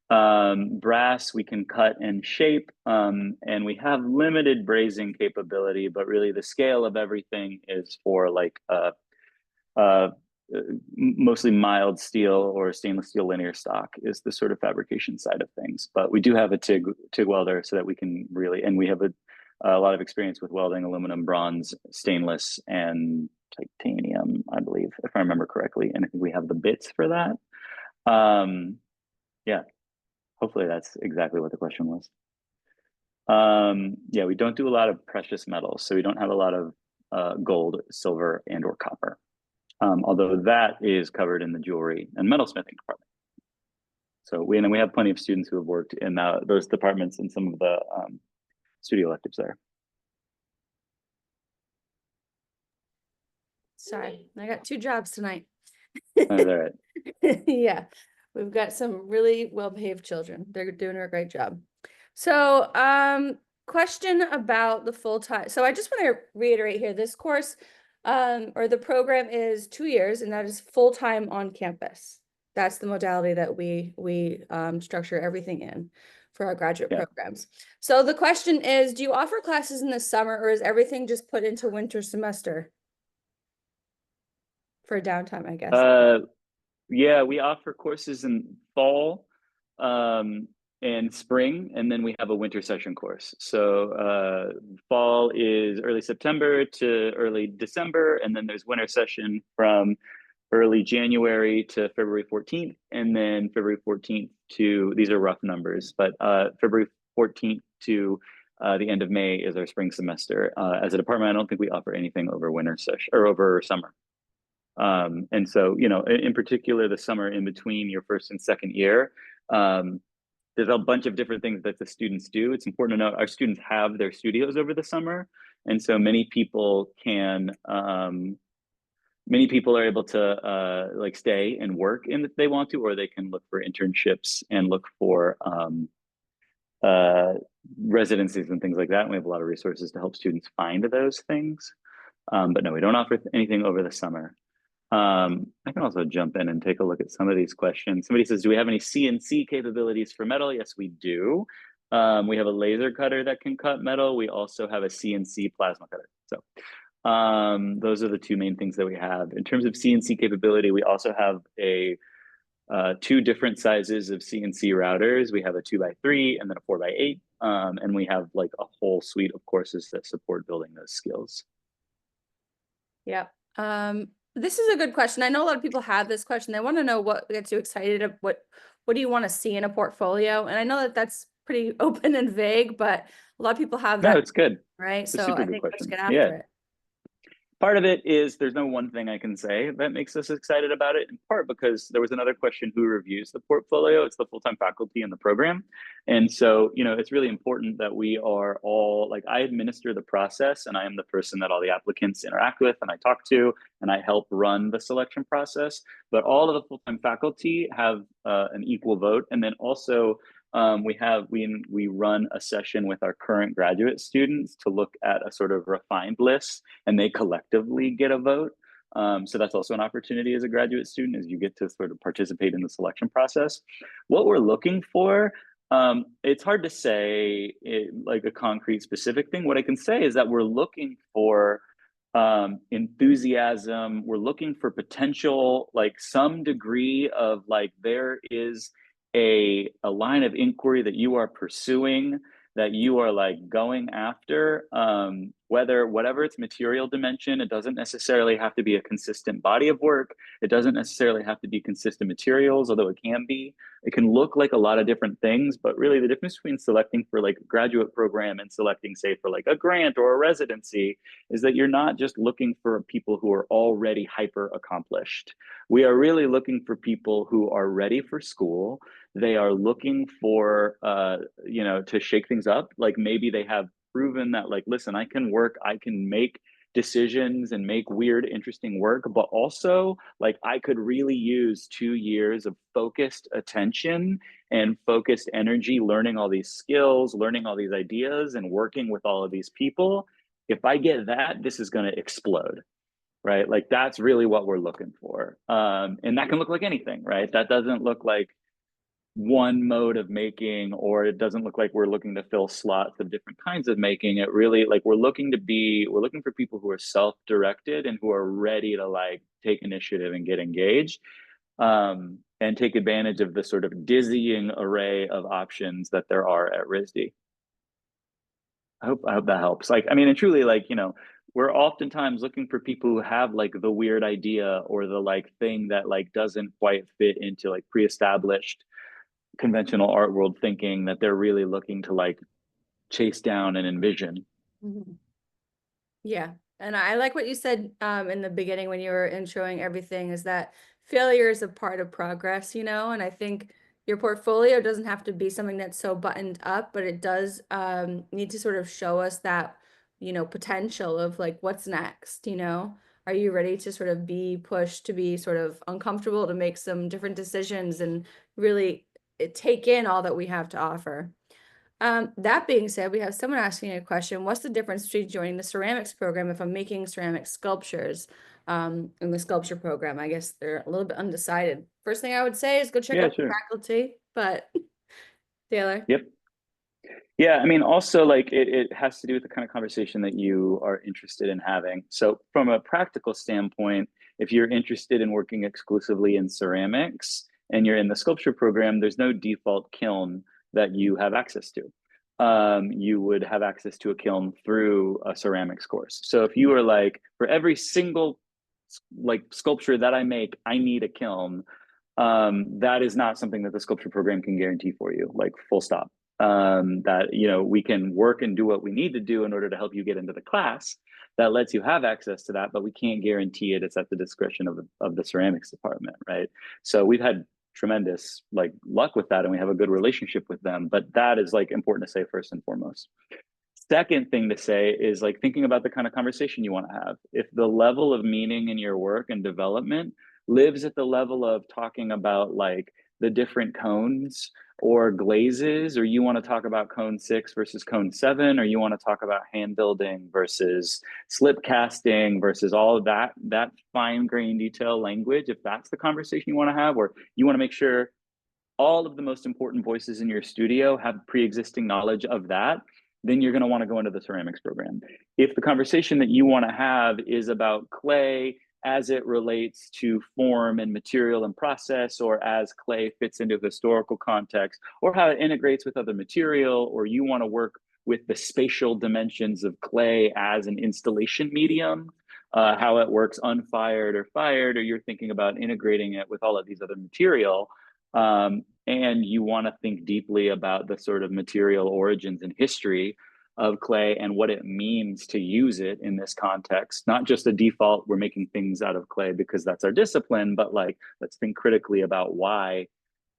Brass, we can cut and shape, and we have limited brazing capability, but really the scale of everything is for like uh, mostly mild steel or stainless steel linear stock is the sort of fabrication side of things. But we do have a TIG welder so that we can really, and we have a lot of experience with welding aluminum, bronze, stainless, and titanium, I believe, if I remember correctly. And I think we have the bits for that. Yeah, hopefully that's exactly what the question was. Yeah, we don't do a lot of precious metals, so we don't have a lot of gold, silver, and or copper. Although that is covered in the jewelry and metalsmithing department. So we have plenty of students who have worked in those departments in some of the studio electives there. Sorry, I got 2 jobs tonight. All right. Yeah, we've got some really well-behaved children. They're doing a great job. So, question about the full-time. So I just want to reiterate here, this course, or the program is 2 years, and that is full-time on campus. That's the modality that we structure everything in for our graduate programs. So the question is, do you offer classes in the summer, or is everything just put into winter semester? For downtime, I guess. Yeah, we offer courses in fall and spring, and then we have a winter session course. So fall is early September to early December, and then there's winter session from early January to February 14th, and then February 14th to, these are rough numbers, but February 14th to the end of May is our spring semester. As a department, I don't think we offer anything over winter session or over summer. And so, you know, in particular, the summer in between your first and second year, there's a bunch of different things that the students do. It's important to note our students have their studios over the summer. And so many people many people are able to like stay and work in if they want to, or they can look for internships and look for residencies and things like that. And we have a lot of resources to help students find those things. But no, we don't offer anything over the summer. I can also jump in and take a look at some of these questions. Somebody says, do we have any CNC capabilities for metal? Yes, we do. We have a laser cutter that can cut metal. We also have a CNC plasma cutter. So those are the two main things that we have. In terms of CNC capability, we also have two different sizes of CNC routers. We have a 2x3 and then a 4x8. And we have like a whole suite of courses that support building those skills. Yep. This is a good question. I know a lot of people have this question. They want to know what gets you excited. What do you want to see in a portfolio? And I know that that's pretty open and vague, but a lot of people have No, that, it's good. right? It's a So super I good think let's question. get Yeah. after it. Part of it is there's no one thing I can say that makes us excited about it, in part because there was another question, who reviews the portfolio? It's the full-time faculty in the program. And so, it's really important that we are all, like, I administer the process and I am the person that all the applicants interact with and I talk to, and I help run the selection process. But all of the full-time faculty have an equal vote. And then also, we run a session with our current graduate students to look at a sort of refined list, and they collectively get a vote. So that's also an opportunity as a graduate student, is you get to sort of participate in the selection process. What we're looking for, it's hard to say like a concrete specific thing. What I can say is that we're looking for enthusiasm. We're looking for potential, like some degree of like there is a line of inquiry that you are pursuing, that you are like going after, whatever its material dimension. It doesn't necessarily have to be a consistent body of work. It doesn't necessarily have to be consistent materials, although it can be. It can look like a lot of different things, but really the difference between selecting for like a graduate program and selecting, say, for like a grant or a residency is that you're not just looking for people who are already hyper accomplished. We are really looking for people who are ready for school. They are looking for, to shake things up. Like maybe they have proven that, like, listen, I can work, I can make decisions and make weird, interesting work, but also like I could really use 2 years of focused attention and focused energy, learning all these skills, learning all these ideas, and working with all of these people. If I get that, this is going to explode. Right. Like that's really what we're looking for. And that can look like anything, right? That doesn't look like one mode of making, or it doesn't look like we're looking to fill slots of different kinds of making. It really, like, we're looking for people who are self-directed and who are ready to like take initiative and get engaged, and take advantage of the sort of dizzying array of options that there are at RISD. I hope that helps. Like, I mean, and truly, like, we're oftentimes looking for people who have like the weird idea or the like thing that like doesn't quite fit into like pre-established conventional art world thinking, that they're really looking to like chase down and envision. Mm-hmm. Yeah. And I like what you said in the beginning when you were introing everything, is that failure is a part of progress, and I think your portfolio doesn't have to be something that's so buttoned up, but it does need to sort of show us that, potential of like what's next, Are you ready to sort of be pushed to be sort of uncomfortable, to make some different decisions and really take in all that we have to offer? That being said, we have someone asking a question. What's the difference between joining the ceramics program if I'm making ceramic sculptures in the sculpture program? I guess they're a little bit undecided. First thing I would say is go check Yeah, out the sure. faculty, but Taylor. Yep. Yeah, I mean, also like it has to do with the kind of conversation that you are interested in having. So from a practical standpoint, if you're interested in working exclusively in ceramics and you're in the sculpture program, there's no default kiln that you have access to. You would have access to a kiln through a ceramics course. So if you are like, for every single like sculpture that I make, I need a kiln, that is not something that the sculpture program can guarantee for you, like full stop. That we can work and do what we need to do in order to help you get into the class that lets you have access to that, but we can't guarantee it. It's at the discretion of the ceramics department, right? So we've had tremendous like luck with that, and we have a good relationship with them, but that is like important to say first and foremost. Second thing to say is like thinking about the kind of conversation you want to have. If the level of meaning in your work and development lives at the level of talking about like the different cones or glazes, or you want to talk about cone 6 versus cone 7, or you want to talk about hand building versus slip casting versus all of that fine grain detail language, if that's the conversation you want to have, or you want to make sure all of the most important voices in your studio have pre-existing knowledge of that, then you're going to want to go into the ceramics program. If the conversation that you want to have is about clay as it relates to form and material and process, or as clay fits into historical context, or how it integrates with other material, or you want to work with the spatial dimensions of clay as an installation medium, how it works unfired or fired, or you're thinking about integrating it with all of these other material, and you want to think deeply about the sort of material origins and history of clay and what it means to use it in this context. Not just a default, we're making things out of clay because that's our discipline, but like, let's think critically about why,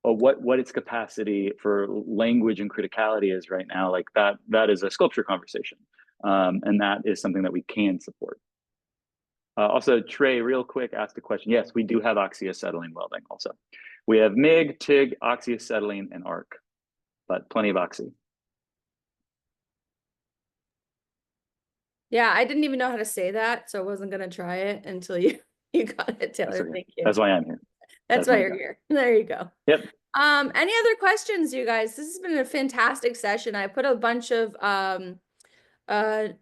or what its capacity for language and criticality is right now. Like that is a sculpture conversation. And that is something that we can support. Also, Trey, real quick, asked a question. Yes, we do have oxyacetylene welding also. We have MIG, TIG, oxyacetylene, and ARC, but plenty of oxy. Yeah, I didn't even know how to say that, so I wasn't gonna try it until you got it, Taylor. Okay. Thank you. That's why I'm here. That's why you're here. There you go. Yep. Any other questions, you guys? This has been a fantastic session. I put a bunch of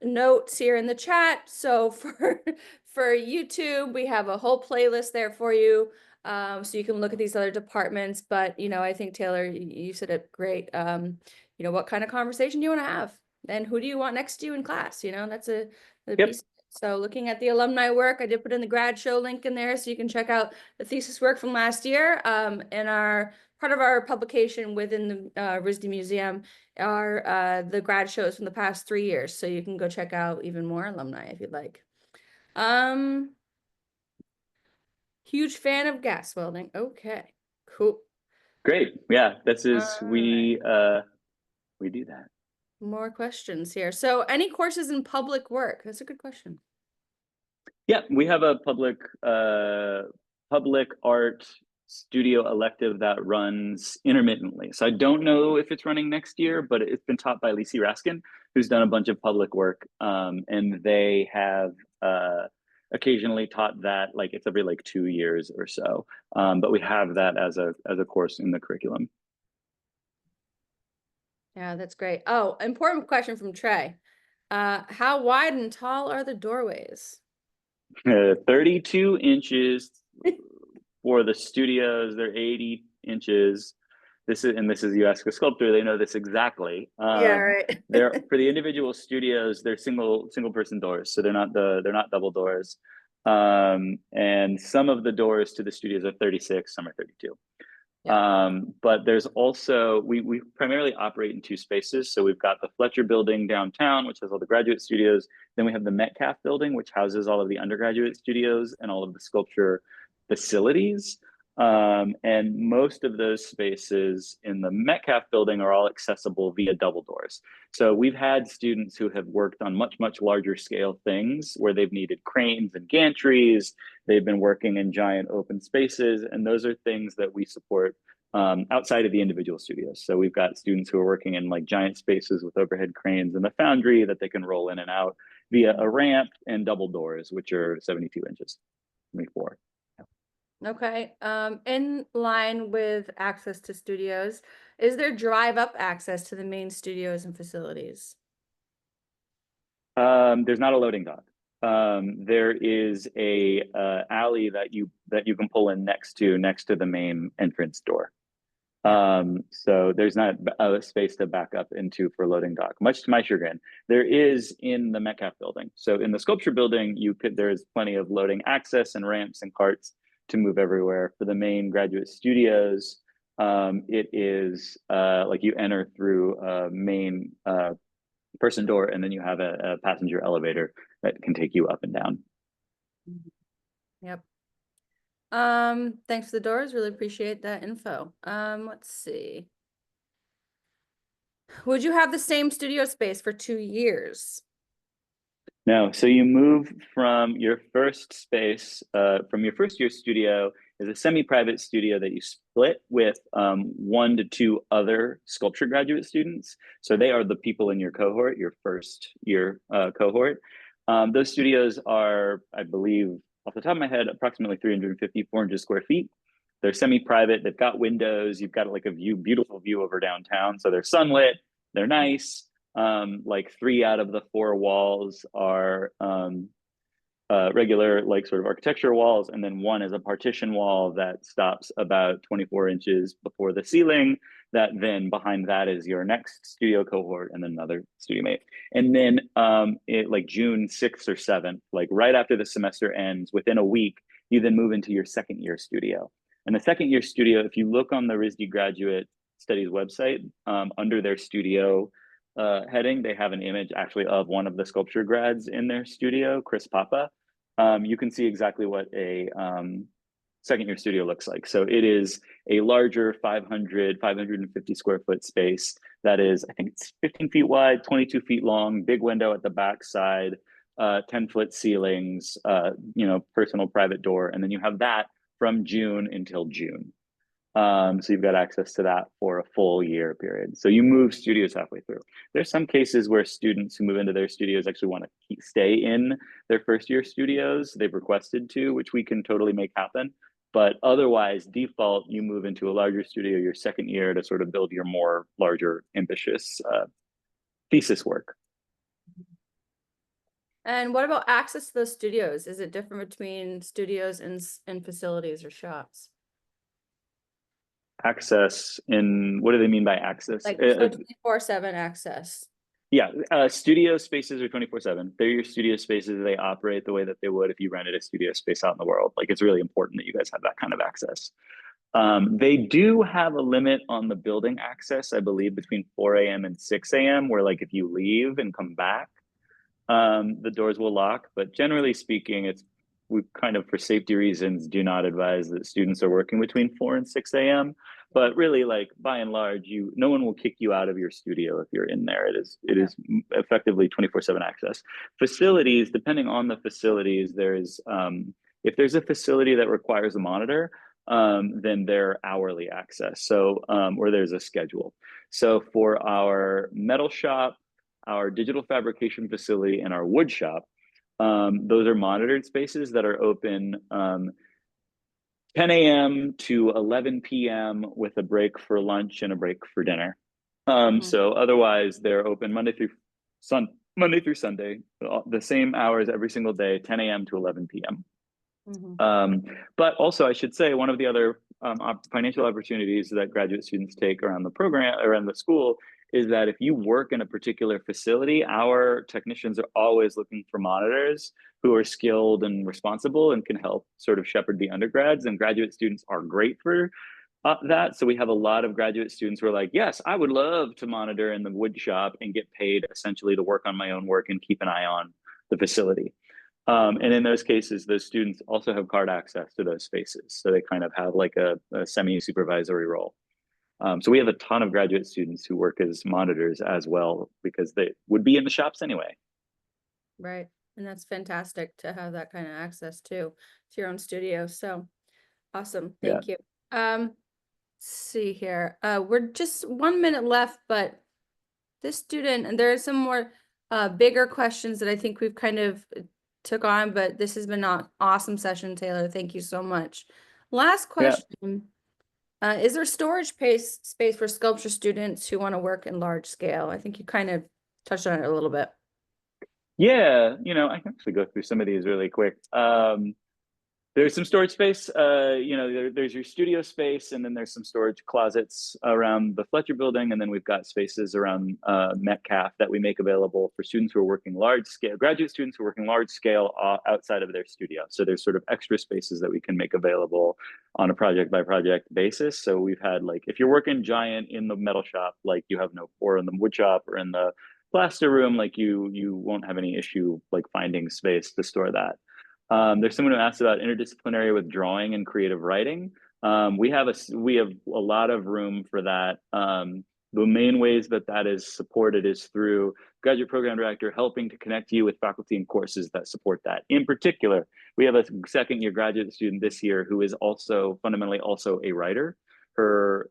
notes here in the chat. So for YouTube, we have a whole playlist there for you. So you can look at these other departments. But I think Taylor, you said it great. What kind of conversation do you want to have? And who do you want next to you in class? That's a piece. So looking at the alumni work, I did put in the grad show link in there so you can check out the thesis work from last year. And our part of our publication within the RISD Museum are the grad shows from the past 3 years. So you can go check out even more alumni if you'd like. Huge fan of gas welding. Okay, cool. Great. Yeah, this is we do that. More questions here. So any courses in public work? That's a good question. Yeah, we have a public art studio elective that runs intermittently. So I don't know if it's running next year, but it's been taught by Lisi Raskin, who's done a bunch of public work. And they have occasionally taught that, like it's every like 2 years or so. But we have that as a course in the curriculum. Yeah, that's great. Oh, important question from Trey. How wide and tall are the doorways? 32 inches for the studios. They're 80 inches. This is you ask a sculptor, they know this exactly. Yeah, right. They're for the individual studios, they're single person doors, so they're not double doors. And some of the doors to the studios are 36, some are 32. Yeah. But there's also we primarily operate in 2 spaces. So we've got the Fletcher building downtown, which has all the graduate studios. Then we have the Metcalf building, which houses all of the undergraduate studios and all of the sculpture facilities. And most of those spaces in the Metcalf building are all accessible via double doors. So we've had students who have worked on much larger scale things where they've needed cranes and gantries. They've been working in giant open spaces, and those are things that we support outside of the individual studios. So we've got students who are working in like giant spaces with overhead cranes in the foundry that they can roll in and out via a ramp and double doors, which are 72 inches, 24. Okay. In line with access to studios, is there drive-up access to the main studios and facilities? There's not a loading dock. There is a alley that you can pull in next to the main entrance door. So there's not a space to back up into for loading dock, much to my chagrin. There is in the Metcalf building. So in the sculpture building, there's plenty of loading access and ramps and carts to move everywhere. For the main graduate studios, it is like you enter through a main person door, and then you have a passenger elevator that can take you up and down. Yep. Thanks for the doors. Really appreciate that info. Let's see. Would you have the same studio space for 2 years? No, so you move from your first space, from your first year studio is a semi-private studio that you split with 1 to 2 other sculpture graduate students. So they are the people in your cohort, your first year cohort. Those studios are, I believe, off the top of my head, approximately 350, 400 square feet. They're semi-private. They've got windows. You've got like a beautiful view over downtown. So they're sunlit. They're nice. Like 3 out of the 4 walls are regular, like sort of architecture walls, and then 1 is a partition wall that stops about 24 inches before the ceiling. That then behind that is your next studio cohort, and then another studio mate. And then like June 6th or 7th, like right after the semester ends, within a week, you then move into your second year studio. And the second year studio, if you look on the RISD Graduate Studies website, under their studio heading, they have an image actually of one of the sculpture grads in their studio, Chris Papa. You can see exactly what a second year studio looks like. So it is a larger 550 square foot space that is, I think it's 15 feet wide, 22 feet long, big window at the back side, 10-foot ceilings, personal private door. And then you have that from June until June. So you've got access to that for a full year period. So you move studios halfway through. There's some cases where students who move into their studios actually want to stay in their first year studios. They've requested to, which we can totally make happen. But otherwise, default, you move into a larger studio your second year to sort of build your more larger, ambitious thesis work. And what about access to those studios? Is it different between studios and facilities or shops? Access in, what do they mean by access? Like 24/7 access. Yeah, studio spaces are 24/7. They're your studio spaces. They operate the way that they would if you rented a studio space out in the world. Like, it's really important that you guys have that kind of access. They do have a limit on the building access, I believe, between 4 a.m. and 6 a.m., where like if you leave and come back, the doors will lock. But generally speaking, we kind of, for safety reasons, do not advise that students are working between 4 and 6 a.m. But really, like, by and large, no one will kick you out of your studio if you're in there. It is effectively 24/7 access. Facilities, depending on the facilities, if there's a facility that requires a monitor, then they're hourly access. So, or there's a schedule. So for our metal shop, our digital fabrication facility, and our wood shop, those are monitored spaces that are open 10 a.m. to 11 p.m. with a break for lunch and a break for dinner. So otherwise, they're open Monday through Sunday, the same hours every single day, 10 a.m. to 11 p.m. But also, I should say, one of the other financial opportunities that graduate students take around the program, around the school, is that if you work in a particular facility, our technicians are always looking for monitors who are skilled and responsible and can help sort of shepherd the undergrads. And graduate students are great for that. So we have a lot of graduate students who are like, yes, I would love to monitor in the wood shop and get paid essentially to work on my own work and keep an eye on the facility. And in those cases, those students also have card access to those spaces. So they kind of have like a semi-supervisory role. So we have a ton of graduate students who work as monitors as well, because they would be in the shops anyway. Right. And that's fantastic to have that kind of access to your own studio. So awesome. Thank you. Let's see here. We're just 1 minute left, but this student, and there are some more bigger questions that I think we've kind of took on, but this has been an awesome session, Taylor. Thank you so much. Last question. Is there storage space for sculpture students who want to work in large scale? I think you kind of touched on it a little bit. Yeah, I can actually go through some of these really quick. There's some storage space. There's your studio space, and then there's some storage closets around the Fletcher building, and then we've got spaces around Metcalf that we make available for students who are working large scale, graduate students who are working large scale outside of their studio. So there's sort of extra spaces that we can make available on a project by project basis. So we've had, like, if you're working giant in the metal shop, like you have no, or in the wood shop or in the plaster room, like you won't have any issue like finding space to store that. There's someone who asked about interdisciplinary with drawing and creative writing. We have a lot of room for that. The main ways that that is supported is through graduate program director helping to connect you with faculty and courses that support that. In particular, we have a second year graduate student this year who is also fundamentally also a writer. Her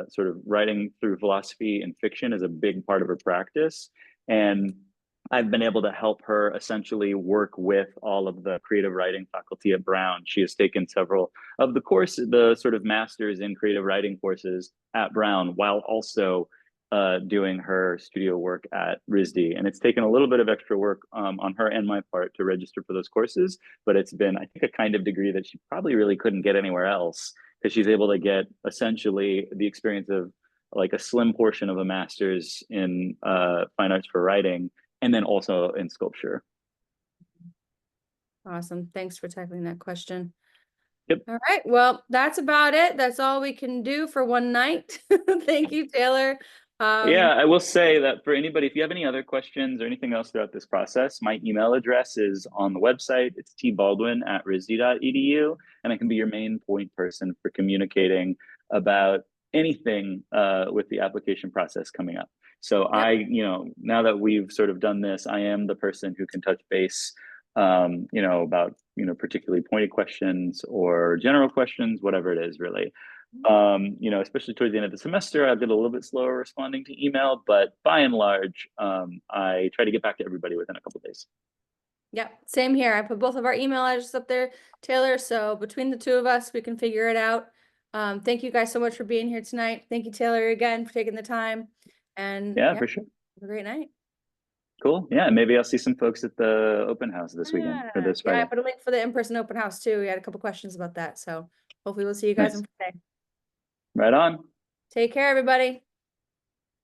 sort of writing through philosophy and fiction is a big part of her practice. And I've been able to help her essentially work with all of the creative writing faculty at Brown. She has taken several of the courses, the sort of masters in creative writing courses at Brown, while also doing her studio work at RISD. And it's taken a little bit of extra work on her and my part to register for those courses, but it's been, I think, a kind of degree that she probably really couldn't get anywhere else, because she's able to get essentially the experience of like a slim portion of a master's in fine arts for writing, and then also in sculpture. Awesome. Thanks for tackling that question. Yep. All right. Well, that's about it. That's all we can do for one night. Thank you, Taylor. Yeah, I will say that for anybody, if you have any other questions or anything else throughout this process, my email address is on the website. It's tbaldwin@risd.edu, and I can be your main point person for communicating about anything with the application process coming up. So Yep. now that we've sort of done this, I am the person who can touch base, about, particularly pointed questions or general questions, whatever it is, really. Especially towards the end of the semester, I've been a little bit slower responding to email, but by and large, I try to get back to everybody within a couple of days. Yeah, same here. I put both of our email addresses up there, Taylor. So between the two of us, we can figure it out. Thank you guys so much for being here tonight. Thank you, Taylor, again for taking the time. And Yeah, for sure. have a great night. Cool. Yeah, maybe I'll see some folks at the open house this weekend or this Yeah, I Friday. put a link for the in-person open house too. We had a couple questions about that. So hopefully we'll see you guys Nice. on Friday. Right on. Take care, everybody.